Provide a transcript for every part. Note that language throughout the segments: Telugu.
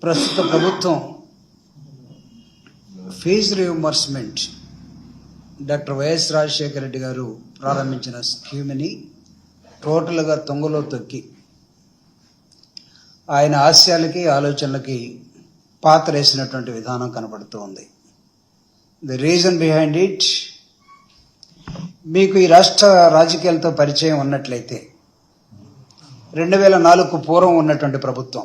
ప్రస్తుత ప్రభుత్వం fee reimbursement doctor YS Rajasekhara Reddy గారు ప్రారంభించిన స్కీమ్ని టోటల్గా తొంగలో తొక్కి ఆయన ఆశయాలకి ఆలోచనలకి పాతరేసినటువంటి విధానం కనబడుతూ ఉంది. ది రీజన్ బిహైండ్ ఇట్, మీకు ఈ రాష్ట్ర రాజకీయాలతో పరిచయం ఉన్నట్లయితే 2004కు పూర్వం ఉన్నటువంటి ప్రభుత్వం,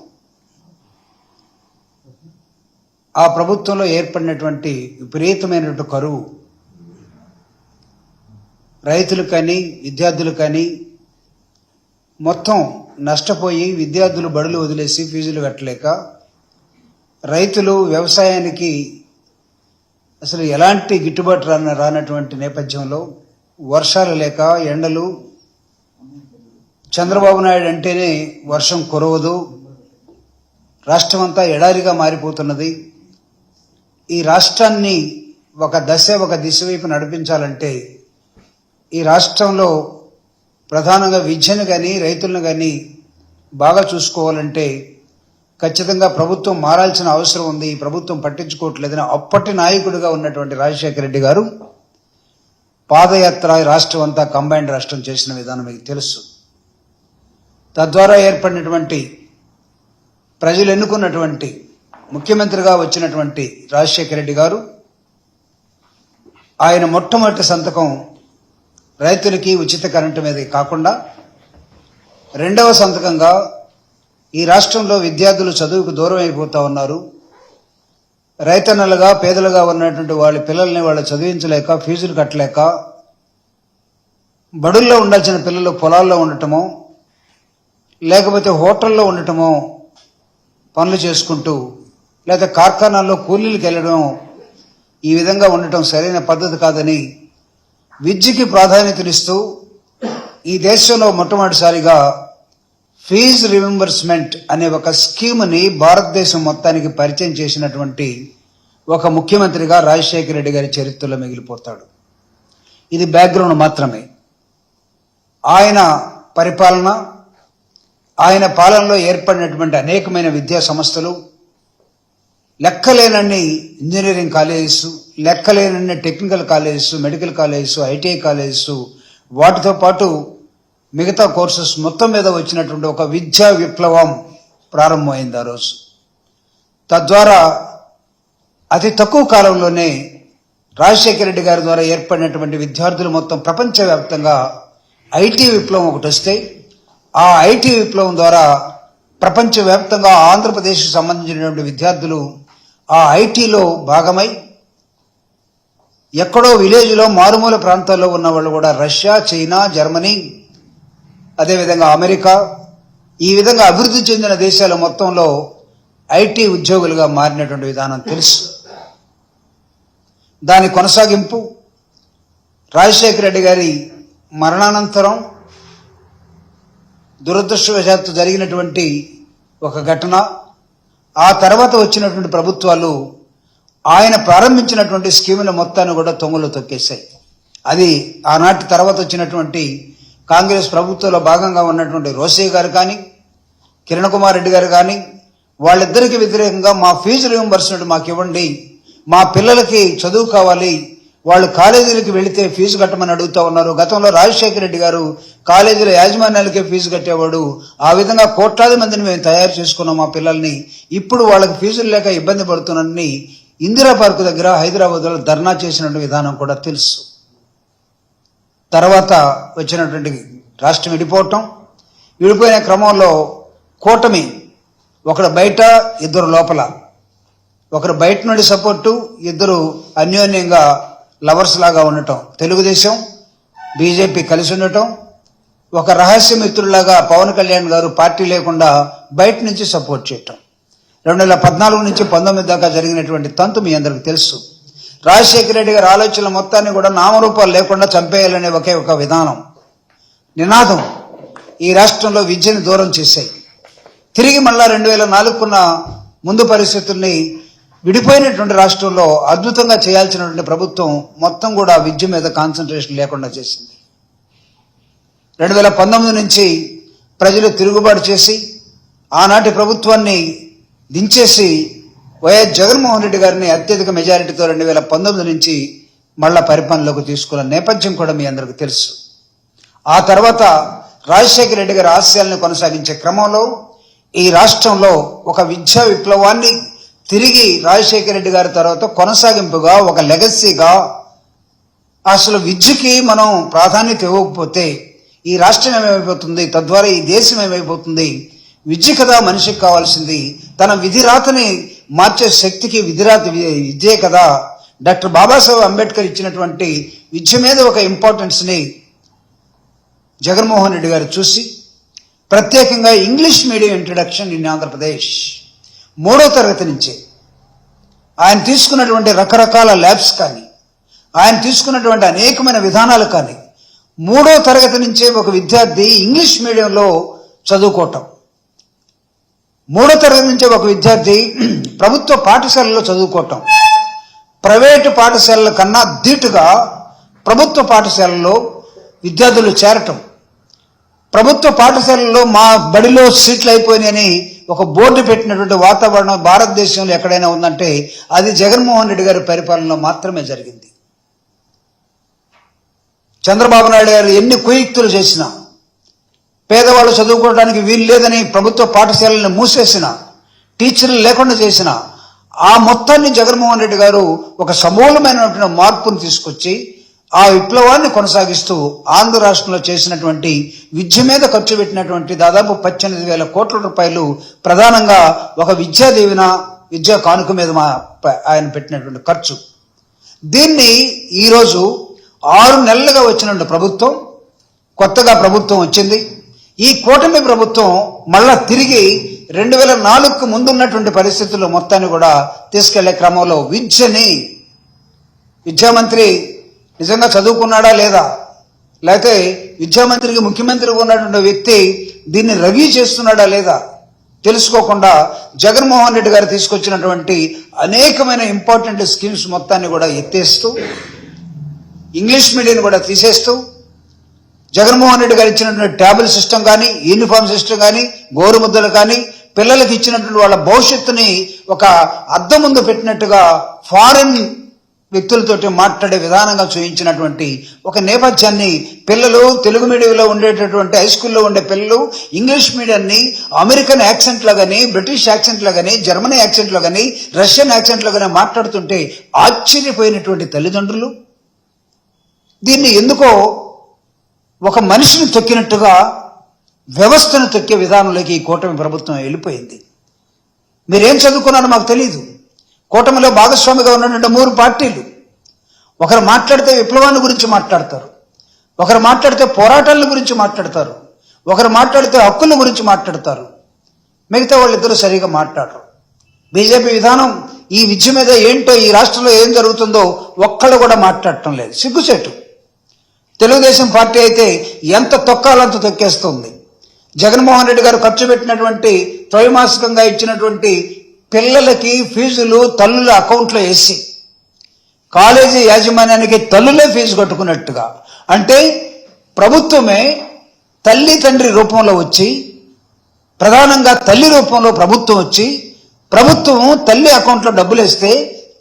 ఆ ప్రభుత్వంలో ఏర్పడినటువంటి విపరీతమైనటువంటి కరువు రైతులు కానీ విద్యార్థులు కానీ మొత్తం నష్టపోయి, విద్యార్థులు బడులు వదిలేసి ఫీజులు కట్టలేక, రైతులు వ్యవసాయానికి అసలు ఎలాంటి గిట్టుబాటు రానటువంటి నేపథ్యంలో, వర్షాలు లేక, ఎండలు, చంద్రబాబు నాయుడు అంటేనే వర్షం కురవదు, రాష్ట్రం అంతా ఎడారిగా మారిపోతున్నది. ఈ రాష్ట్రాన్ని ఒక దిశ వైపు నడిపించాలంటే, ఈ రాష్ట్రంలో ప్రధానంగా విద్యను కానీ రైతులను కానీ బాగా చూసుకోవాలంటే ఖచ్చితంగా ప్రభుత్వం మారాల్సిన అవసరం ఉంది, ఈ ప్రభుత్వం పట్టించుకోవట్లేదని అప్పటి నాయకుడిగా ఉన్నటువంటి రాజశేఖర రెడ్డి గారు పాదయాత్ర రాష్ట్రం అంతా కంబైన్డ్ రాష్ట్రం చేసిన విధానం మీకు తెలుసు. తద్వారా ఏర్పడినటువంటి ప్రజలు ఎన్నుకున్నటువంటి ముఖ్యమంత్రిగా వచ్చినటువంటి రాజశేఖర రెడ్డి గారు, ఆయన మొట్టమొదటి సంతకం రైతులకి ఉచిత కరెంటు మీద కాకుండా, రెండవ సంతకంగా ఈ రాష్ట్రంలో విద్యార్థులు చదువుకు దూరం అయిపోతూ ఉన్నారు, రైతన్నలుగా పేదలుగా ఉన్నటువంటి వాళ్ళ పిల్లల్ని వాళ్ళు చదివించలేక, ఫీజులు కట్టలేక, బడుల్లో ఉండాల్సిన పిల్లలు పొలాల్లో ఉండటమో లేకపోతే హోటల్లో ఉండటమో, పనులు చేసుకుంటూ లేదా కార్ఖానాల్లో కూలీలకు వెళ్ళడం, ఈ విధంగా ఉండటం సరైన పద్ధతి కాదని విద్యకి ప్రాధాన్యతనిస్తూ ఈ దేశంలో మొట్టమొదటిసారిగా ఫీజు రీయింబర్స్మెంట్ అనే ఒక స్కీమ్ని భారతదేశం మొత్తానికి పరిచయం చేసినటువంటి ఒక ముఖ్యమంత్రిగా రాజశేఖర రెడ్డి గారి చరిత్రలో మిగిలిపోతాడు. ఇది బ్యాక్గ్రౌండ్ మాత్రమే. ఆయన పరిపాలన, ఆయన పాలనలో ఏర్పడినటువంటి అనేకమైన విద్యా సంస్థలు, లెక్కలేనన్ని ఇంజనీరింగ్ కాలేజెస్, లెక్కలేనన్ని technical colleges, medical colleges, ITI colleges, వాటితో పాటు మిగతా కోర్సెస్ మొత్తం మీద వచ్చినటువంటి ఒక విద్యా విప్లవం ప్రారంభమైంది ఆ రోజు. తద్వారా అతి తక్కువ కాలంలోనే రాజశేఖర రెడ్డి గారి ద్వారా ఏర్పడినటువంటి విద్యార్థులు మొత్తం ప్రపంచవ్యాప్తంగా ఐటీ విప్లవం ఒకటి వస్తే, ఆ ఐటీ విప్లవం ద్వారా ప్రపంచవ్యాప్తంగా ఆంధ్రప్రదేశ్కు సంబంధించినటువంటి విద్యార్థులు ఆ ఐటీలో భాగమై, ఎక్కడో విలేజ్లో మారుమూల ప్రాంతాల్లో ఉన్న వాళ్ళు కూడా రష్యా, చైనా, జర్మనీ, అదేవిధంగా అమెరికా, ఈ విధంగా అభివృద్ధి చెందిన దేశాల మొత్తంలో ఐటీ ఉద్యోగులుగా మారినటువంటి విధానం తెలుసు. దాని కొనసాగింపు రాజశేఖర రెడ్డి గారి మరణానంతరం దురదృష్టవశాత్తు జరిగినటువంటి ఒక ఘటన. ఆ తర్వాత వచ్చినటువంటి ప్రభుత్వాలు ఆయన ప్రారంభించినటువంటి స్కీముల మొత్తాన్ని కూడా తొంగలో తొక్కేశాయి. అది ఆనాటి తర్వాత వచ్చినటువంటి కాంగ్రెస్ ప్రభుత్వంలో భాగంగా ఉన్నటువంటి రోసయ్య గారు కానీ, కిరణ్ కుమార్ రెడ్డి గారు కానీ, వాళ్ళిద్దరికీ వ్యతిరేకంగా మా ఫీజు రీయింబర్స్మెంట్ మాకు ఇవ్వండి, మా పిల్లలకి చదువు కావాలి, వాళ్ళు కాలేజీలకు వెళితే ఫీజు కట్టమని అడుగుతూ ఉన్నారు. గతంలో రాజశేఖర రెడ్డి గారు కాలేజీల యాజమాన్యాలకే ఫీజు కట్టేవాడు. ఆ విధంగా కోట్లాది మందిని మేము తయారు చేసుకున్నాం మా పిల్లల్ని. ఇప్పుడు వాళ్ళకి ఫీజులు లేక ఇబ్బంది పడుతున్నారని ఇందిరా పార్కు దగ్గర హైదరాబాద్లో ధర్నా చేసినటువంటి విధానం కూడా తెలుసు. తర్వాత వచ్చినటువంటి రాష్ట్రం విడిపోయిన క్రమంలో కూటమి, ఒకడు బయట ఇద్దరు లోపల, ఒకరు బయట నుండి సపోర్టు, ఇద్దరు అన్యోన్యంగా లవర్స్ లాగా ఉండటం, తెలుగుదేశం బీజేపీ కలిసి ఉండటం, ఒక రహస్య మిత్రులాగా పవన్ కళ్యాణ్ గారు పార్టీ లేకుండా బయట నుంచి సపోర్ట్ చేయటం. 2014 నుంచి 19 దాకా జరిగినటువంటి తంతు మీ అందరికి తెలుసు. రాజశేఖర రెడ్డి గారి ఆలోచనల మొత్తాన్ని కూడా నామరూపాలు లేకుండా చంపేయాలనే ఒకే ఒక విధానం, నినాదం ఈ రాష్ట్రంలో విద్యను దూరం చేశాయి. తిరిగి మళ్ళా 2004కున్న ముందు పరిస్థితుల్ని విడిపోయినటువంటి రాష్ట్రంలో అద్భుతంగా చేయాల్సినటువంటి ప్రభుత్వం మొత్తం కూడా విద్య మీద కాన్సన్ట్రేషన్ లేకుండా చేసింది. 2019 నుంచి ప్రజలు తిరుగుబాటు చేసి ఆనాటి ప్రభుత్వాన్ని దించేసి వైఎస్ జగన్మోహన్ రెడ్డి గారిని అత్యధిక మెజారిటీతో 2019 నుంచి మళ్ళా పరిపాలనలోకి తీసుకున్న నేపథ్యం కూడా మీ అందరికీ తెలుసు. ఆ తర్వాత రాజశేఖర రెడ్డి గారి ఆశయాలను కొనసాగించే క్రమంలో ఈ రాష్ట్రంలో ఒక విద్యా విప్లవాన్ని తిరిగి రాజశేఖర రెడ్డి గారి తర్వాత కొనసాగింపుగా, ఒక లెగసీగా, అసలు విద్యకి మనం ప్రాధాన్యత ఇవ్వకపోతే ఈ రాష్ట్రం ఏమైపోతుంది, తద్వారా ఈ దేశం ఏమైపోతుంది, విద్య కదా మనిషికి కావాల్సింది, తన విధిరాతని మార్చే శక్తికి విద్యే కదా. డాక్టర్ బాబాసాహెబ్ అంబేద్కర్ ఇచ్చినటువంటి విద్య మీద ఒక ఇంపార్టెన్స్ని జగన్మోహన్ రెడ్డి గారు చూసి ప్రత్యేకంగా English medium introduction in Andhra Pradesh 3వ తరగతి నుంచే ఆయన తీసుకున్నటువంటి రకరకాల ల్యాబ్స్ కానీ, ఆయన తీసుకున్నటువంటి అనేకమైన విధానాలు కానీ 3వ తరగతి నుంచే ఒక విద్యార్థి ఇంగ్లీష్ మీడియంలో చదువుకోవటం, 3వ తరగతి నుంచే ఒక విద్యార్థి ప్రభుత్వ పాఠశాలలో చదువుకోవటం, ప్రైవేటు పాఠశాలల కన్నా ధీటుగా ప్రభుత్వ పాఠశాలలో విద్యార్థులు చేరటం, ప్రభుత్వ పాఠశాలల్లో మా బడిలో సీట్లు అయిపోయినాయని ఒక బోర్డు పెట్టినటువంటి వాతావరణం భారతదేశంలో ఎక్కడైనా ఉందంటే అది జగన్మోహన్ రెడ్డి గారి పరిపాలనలో మాత్రమే జరిగింది. చంద్రబాబు నాయుడు గారు ఎన్ని కుయుక్తులు చేసినా, పేదవాళ్ళు చదువుకోవడానికి వీలు లేదని ప్రభుత్వ పాఠశాలను మూసేసిన, టీచర్లు లేకుండా చేసిన, ఆ మొత్తాన్ని జగన్మోహన్ రెడ్డి గారు ఒక సమూలమైనటువంటి మార్పును తీసుకొచ్చి ఆ విప్లవాన్ని కొనసాగిస్తూ ఆంధ్ర రాష్ట్రంలో చేసినటువంటి విద్య మీద ఖర్చు పెట్టినటువంటి దాదాపు 18,000 కోట్ల రూపాయలు ప్రధానంగా ఒక విద్యా దీవెన, విద్యా కానుక మీద ఆయన పెట్టినటువంటి ఖర్చు. దీన్ని ఈరోజు 6 నెలలుగా వచ్చినటువంటి ప్రభుత్వం, కొత్తగా ప్రభుత్వం వచ్చింది. ఈ కూటమి ప్రభుత్వం మళ్ళా తిరిగి 2004కు ముందున్నటువంటి పరిస్థితుల్లో మొత్తాన్ని కూడా తీసుకెళ్లే క్రమంలో విద్యామంత్రి నిజంగా చదువుకున్నాడా లేదా, లేకపోతే విద్యామంత్రికి ముఖ్యమంత్రిగా ఉన్నటువంటి వ్యక్తి దీన్ని రివ్యూ చేస్తున్నాడా లేదా తెలుసుకోకుండా జగన్మోహన్ రెడ్డి గారు తీసుకొచ్చినటువంటి అనేకమైన ఇంపార్టెంట్ స్కీమ్స్ మొత్తాన్ని కూడా ఎత్తేస్తూ, ఇంగ్లీష్ మీడియం కూడా తీసేస్తూ, జగన్మోహన్ రెడ్డి గారు ఇచ్చినటువంటి ట్యాబుల్ సిస్టమ్ కానీ, యూనిఫామ్ సిస్టమ్ కానీ, గోరుముద్దలు కానీ, పిల్లలకి ఇచ్చినటువంటి వాళ్ళ భవిష్యత్తుని ఒక అద్దం ముందు పెట్టినట్టుగా ఫారిన్ వ్యక్తులతోటి మాట్లాడే విధానంగా చూపించినటువంటి ఒక నేపథ్యాన్ని పిల్లలు తెలుగు మీడియంలో ఉండేటటువంటి హై స్కూల్లో ఉండే పిల్లలు ఇంగ్లీష్ మీడియాన్ని అమెరికన్ యాక్సెంట్లో కానీ, బ్రిటిష్ యాక్సెంట్లో కానీ, జర్మనీ యాక్సెంట్లో కానీ, రష్యన్ యాక్సెంట్లో కానీ మాట్లాడుతుంటే ఆశ్చర్యపోయినటువంటి తల్లిదండ్రులు దీన్ని ఎందుకో ఒక మనిషిని తొక్కినట్టుగా వ్యవస్థను తొక్కే విధానంలోకి ఈ కూటమి ప్రభుత్వం వెళ్ళిపోయింది. మీరేం చదువుకున్నారో మాకు తెలియదు. కూటమిలో భాగస్వామిగా ఉన్నటువంటి 3 పార్టీలు ఒకరు మాట్లాడితే విప్లవాన్ని గురించి మాట్లాడతారు, ఒకరు మాట్లాడితే పోరాటాల గురించి మాట్లాడతారు, ఒకరు మాట్లాడితే హక్కుల గురించి మాట్లాడతారు, మిగతా వాళ్ళిద్దరూ సరిగా మాట్లాడరు. బీజేపీ విధానం ఈ విద్య మీద ఏంటో, ఈ రాష్ట్రంలో ఏం జరుగుతుందో ఒక్కళ్ళు కూడా మాట్లాడటం లేదు, సిగ్గుచేటు. తెలుగుదేశం పార్టీ అయితే ఎంత తొక్కాలంత తొక్కేస్తుంది. జగన్మోహన్ రెడ్డి గారు ఖర్చు పెట్టినటువంటి త్రైమాసికంగా ఇచ్చినటువంటి పిల్లలకి ఫీజులు తల్లుల అకౌంట్లో వేసి కాలేజీ యాజమాన్యానికి తల్లులే ఫీజు కట్టుకున్నట్టుగా, అంటే ప్రభుత్వమే తల్లి తండ్రి రూపంలో వచ్చి, ప్రధానంగా తల్లి రూపంలో ప్రభుత్వం వచ్చి, ప్రభుత్వం తల్లి అకౌంట్లో డబ్బులు వేస్తే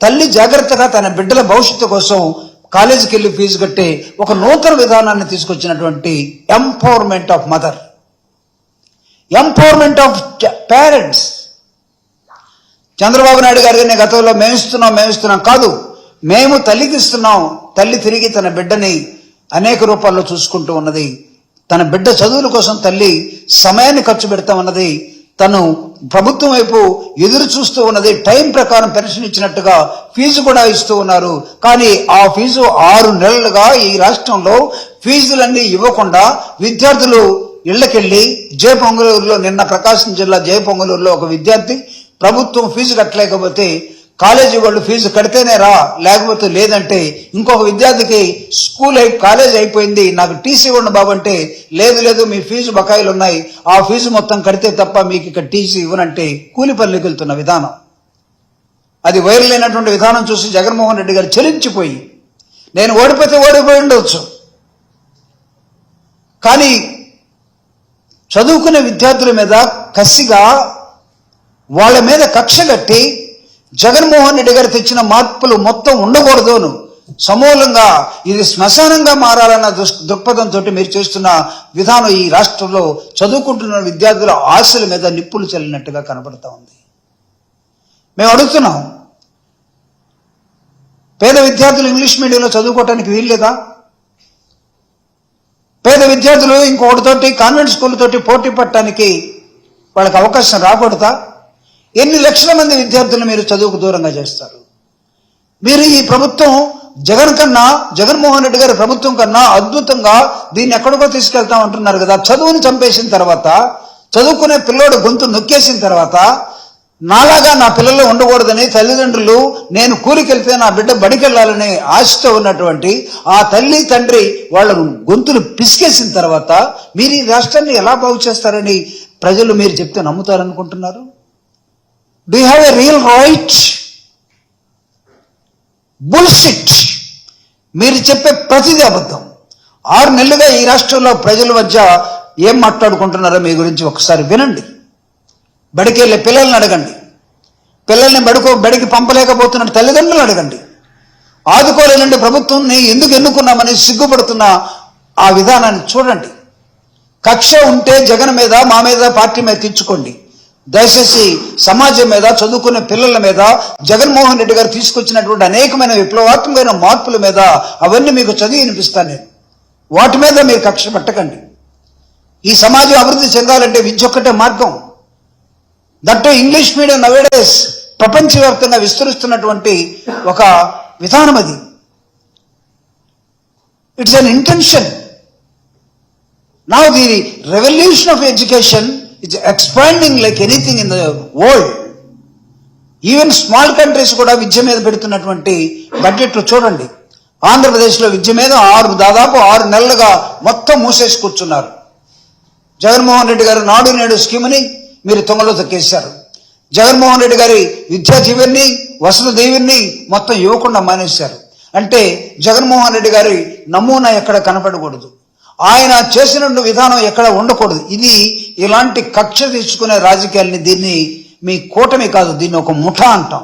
తల్లి జాగ్రత్తగా తన బిడ్డల భవిష్యత్తు కోసం కాలేజీకి వెళ్ళి ఫీజు కట్టే ఒక నూతన విధానాన్ని తీసుకొచ్చినటువంటి empowerment of mother, empowerment of parents. Chandrababu Naidu గారిని గతంలో మేమిస్తున్నాం కాదు, మేము తల్లికి ఇస్తున్నాం. తల్లి తిరిగి తన బిడ్డని అనేక రూపాల్లో చూసుకుంటూ ఉన్నది. తన బిడ్డ చదువుల కోసం తల్లి సమయాన్ని ఖర్చు పెడతా ఉన్నది. తను ప్రభుత్వం వైపు ఎదురు చూస్తూ ఉన్నది. టైం ప్రకారం పెన్షన్ ఇచ్చినట్టుగా ఫీజు కూడా ఇస్తూ ఉన్నారు. కానీ ఆ ఫీజు 6 నెలలుగా ఈ రాష్ట్రంలో ఫీజులన్నీ ఇవ్వకుండా విద్యార్థులు ఇళ్లకెళ్లి జయపొంగలూరులో, నిన్న ప్రకాశం జిల్లా జయపొంగలూరులో ఒక విద్యార్థి ప్రభుత్వం ఫీజు కట్టలేకపోతే కాలేజీ వాళ్ళు ఫీజు కడితేనే రా, లేకపోతే లేదంటే, ఇంకొక విద్యార్థికి కాలేజ్ అయిపోయింది, నాకు టీసీ ఇవ్వండి బాబు అంటే, లేదు మీ ఫీజు బకాయిలు ఉన్నాయి, ఆ ఫీజు మొత్తం కడితే తప్ప మీకు ఇక్కడ టీసీ ఇవ్వనంటే కూలి పనులకు వెళ్తున్న విధానం. అది వైరల్ అయినటువంటి విధానం చూసి జగన్మోహన్ రెడ్డి గారు చెలించిపోయి, నేను ఓడిపోయి ఉండవచ్చు, కానీ చదువుకునే విద్యార్థుల మీద కసిగా వాళ్ళ మీద కక్ష కట్టి జగన్మోహన్ రెడ్డి గారు తెచ్చిన మార్పులు మొత్తం ఉండకూడదును, సమూలంగా ఇది శ్మశానంగా మారాలన్న దృక్పథంతో మీరు చేస్తున్న విధానం ఈ రాష్ట్రంలో చదువుకుంటున్న విద్యార్థుల ఆశల మీద నిప్పులు చల్లినట్టుగా కనబడతా ఉంది. మేము అడుగుతున్నాం, పేద విద్యార్థులు ఇంగ్లీష్ మీడియంలో చదువుకోవటానికి వీల్లేదా? పేద విద్యార్థులు ఇంకొకటితోటి కాన్వెంట్ స్కూళ్ళతోటి పోటీ పడటానికి వాళ్ళకి అవకాశం రాకూడదా? ఎన్ని లక్షల మంది విద్యార్థులను మీరు చదువుకు దూరంగా చేస్తారు? మీరు ఈ ప్రభుత్వం జగన్మోహన్ రెడ్డి గారి ప్రభుత్వం కన్నా అద్భుతంగా దీన్ని ఎక్కడికో తీసుకెళ్తా ఉంటున్నారు కదా. చదువుని చంపేసిన తర్వాత, చదువుకునే పిల్లోడు గొంతు నొక్కేసిన తర్వాత, నాలాగా నా పిల్లలు ఉండకూడదని తల్లిదండ్రులు నేను కూలికెళ్తే నా బిడ్డ బడికెళ్ళాలని ఆశతో ఉన్నటువంటి ఆ తల్లి తండ్రి వాళ్ళ గొంతులు పిసికేసిన తర్వాత మీరు ఈ రాష్ట్రాన్ని ఎలా బాగు చేస్తారని ప్రజలు మీరు చెప్తే నమ్ముతారనుకుంటున్నారు? Do you have a real right? Bullshit. మీరు చెప్పే ప్రతిదీ అబద్ధం. 6 నెలలుగా ఈ రాష్ట్రంలో ప్రజల మధ్య ఏం మాట్లాడుకుంటున్నారో మీ గురించి ఒకసారి వినండి. బడికి వెళ్ళే పిల్లల్ని అడగండి, పిల్లల్ని బడికి పంపలేకపోతున్న తల్లిదండ్రులను అడగండి, ఆదుకోలేనండి ప్రభుత్వాన్ని ఎందుకు ఎన్నుకున్నామని సిగ్గుపడుతున్న ఆ విధానాన్ని చూడండి. కక్ష ఉంటే జగన్ మీద, మా మీద, పార్టీ మీద తెచ్చుకోండి. దయచేసి సమాజం మీద, చదువుకునే పిల్లల మీద, జగన్మోహన్ రెడ్డి గారు తీసుకొచ్చినటువంటి అనేకమైన విప్లవాత్మకమైన మార్పుల మీద అవన్నీ మీకు చదివి వినిపిస్తాను నేను. వాటి మీద మీరు కక్ష పెట్టకండి. ఈ సమాజం అభివృద్ధి చెందాలంటే విద్య ఒక్కటే మార్గం. దట్టు ఇంగ్లీష్ మీడియం నవేడేస్ ప్రపంచవ్యాప్తంగా విస్తరిస్తున్నటువంటి ఒక విధానం అది. It's an intention. Now the revolution of education is expanding like anything in the world. Even small countries కూడా విద్య మీద పెడుతున్నటువంటి బడ్జెట్లు చూడండి. ఆంధ్రప్రదేశ్లో విద్య మీద దాదాపు 6 నెలలుగా మొత్తం మూసేసి కూర్చున్నారు. జగన్మోహన్ రెడ్డి గారు నాడు నేడు స్కీమ్ని మీరు తొంగలో తొక్కేశారు. జగన్మోహన్ రెడ్డి గారి విద్యా దీవెన్ని, వసతి దీవెన్ని మొత్తం ఇవ్వకుండా మానేశారు. అంటే జగన్మోహన్ రెడ్డి గారి నమూనా ఎక్కడ కనపడకూడదు, ఆయన చేసిన విధానం ఎక్కడ ఉండకూడదు. ఇది ఇలాంటి కక్ష తీసుకునే రాజకీయాల్ని, దీన్ని మీ కూటమి కాదు, దీన్ని ఒక ముఠా అంటాం.